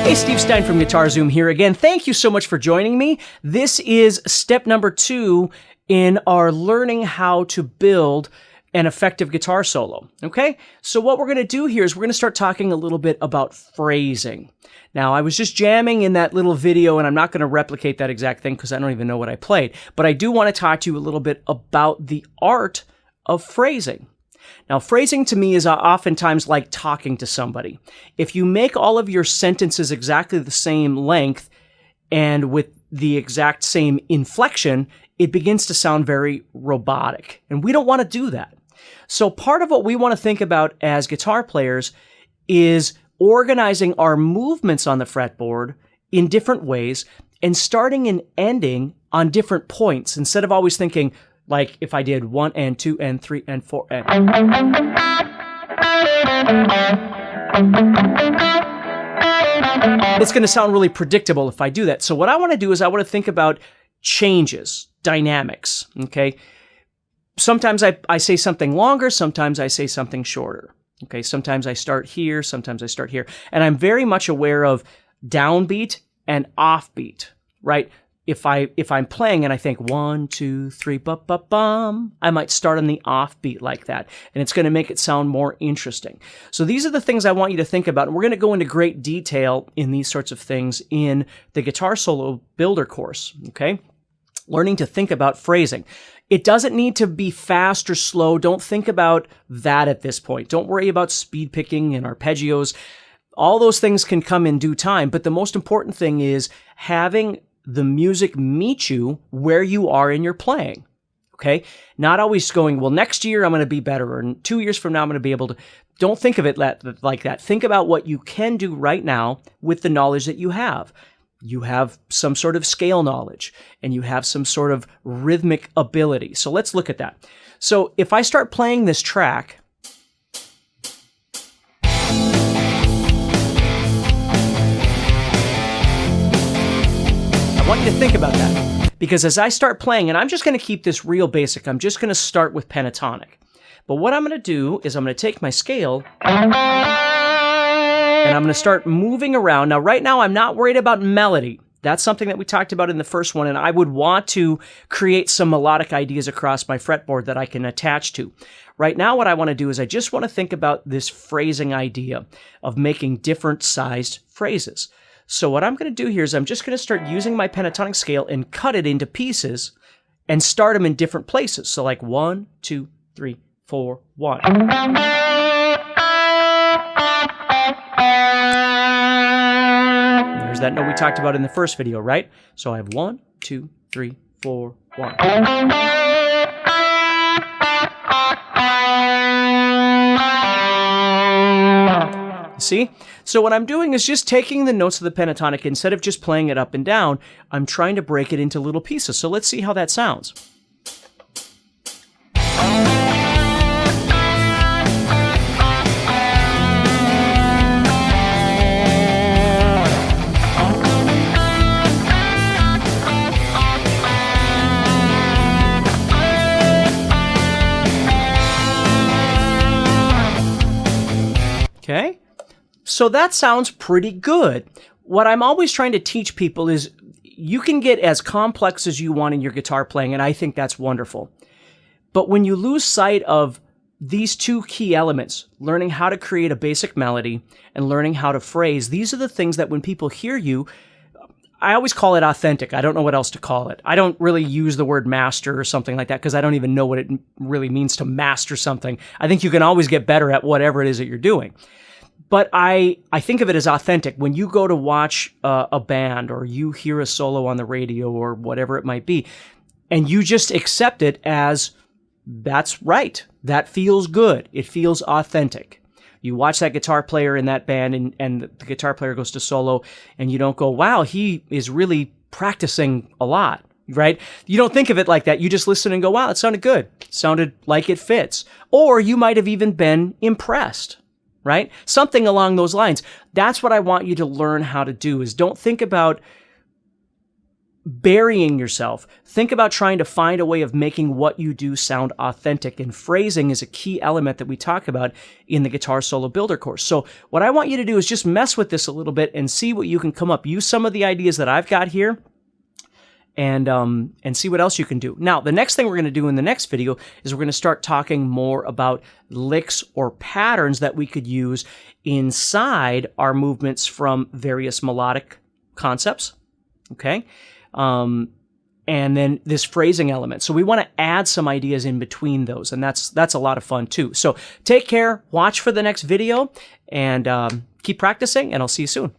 Hey, Steve Stein from Guitar Zoom here again. Thank you so much for joining me. This is step number 2 in our learning how to build an effective guitar solo. Okay? So what we're going to do here is we're going to start talking a little bit about phrasing. Now, I was just jamming in that little video, and I'm not going to replicate that exact thing because I don't even know what I played. But I do want to talk to you a little bit about the art of phrasing. Now, phrasing to me is oftentimes like talking to somebody. If you make all of your sentences exactly the same length and with the exact same inflection, it begins to sound very robotic. And we don't want to do that. So part of what we want to think about as guitar players is organizing our movements on the fretboard in different ways and starting and ending on different points instead of always thinking, like if I did 1 and 2 and 3 and 4 and... It's going to sound really predictable if I do that. So what I want to do is I want to think about changes, dynamics, okay? Sometimes I say something longer, sometimes I say something shorter, okay? Sometimes I start here, sometimes I start here. And I'm very much aware of downbeat and offbeat, right? If I'm playing and I think 1, 2, 3, bum, I might start on the offbeat like that, and it's going to make it sound more interesting. So these are the things I want you to think about, and we're going to go into great detail in these sorts of things in the Guitar Solo Builder course, okay? Learning to think about phrasing. It doesn't need to be fast or slow. Don't think about that at this point. Don't worry about speed picking and arpeggios. All those things can come in due time, but the most important thing is having the music meet you where you are in your playing, okay? Not always going, well, next year I'm going to be better, or 2 years from now I'm going to be able to. Don't think of it like that. Think about what you can do right now with the knowledge that you have. You have some sort of scale knowledge, and you have some sort of rhythmic ability. So let's look at that. So if I start playing this track, I want you to think about that, because as I start playing, and I'm just going to keep this real basic, I'm just going to start with pentatonic. But what I'm going to do is I'm going to take my scale and I'm going to start moving around. Now, right now, I'm not worried about melody. That's something that we talked about in the first one, and I would want to create some melodic ideas across my fretboard that I can attach to. Right now, what I want to do is I just want to think about this phrasing idea of making different sized phrases. So what I'm going to do here is I'm just going to start using my pentatonic scale and cut it into pieces and start them in different places. So like 1, 2, 3, 4, 1. There's that note we talked about in the first video, right? So I have 1, 2, 3, 4, 1. See? So what I'm doing is just taking the notes of the pentatonic, instead of just playing it up and down, I'm trying to break it into little pieces. So let's see how that sounds. Okay? So that sounds pretty good. What I'm always trying to teach people is you can get as complex as you want in your guitar playing, and I think that's wonderful. But when you lose sight of these two key elements, learning how to create a basic melody and learning how to phrase, these are the things that when people hear you, I always call it authentic. I don't know what else to call it. I don't really use the word master or something like that because I don't even know what it really means to master something. I think you can always get better at whatever it is that you're doing. But I think of it as authentic. When you go to watch a band or you hear a solo on the radio or whatever it might be, and you just accept it as, that's right, that feels good, it feels authentic. You watch that guitar player in that band and the guitar player goes to solo and you don't go, wow, he is really practicing a lot, right? You don't think of it like that. You just listen and go, wow, it sounded good. It sounded like it fits. Or you might have even been impressed, right? Something along those lines. That's what I want you to learn how to do, is don't think about burying yourself. Think about trying to find a way of making what you do sound authentic. And phrasing is a key element that we talk about in the Guitar Solo Builder course. So what I want you to do is just mess with this a little bit and see what you can come up. Use some of the ideas that I've got here and see what else you can do. Now, the next thing we're going to do in the next video is we're going to start talking more about licks or patterns that we could use inside our movements from various melodic concepts, okay? And then this phrasing element. So we want to add some ideas in between those, and that's a lot of fun too. So take care, watch for the next video, and keep practicing, and I'll see you soon.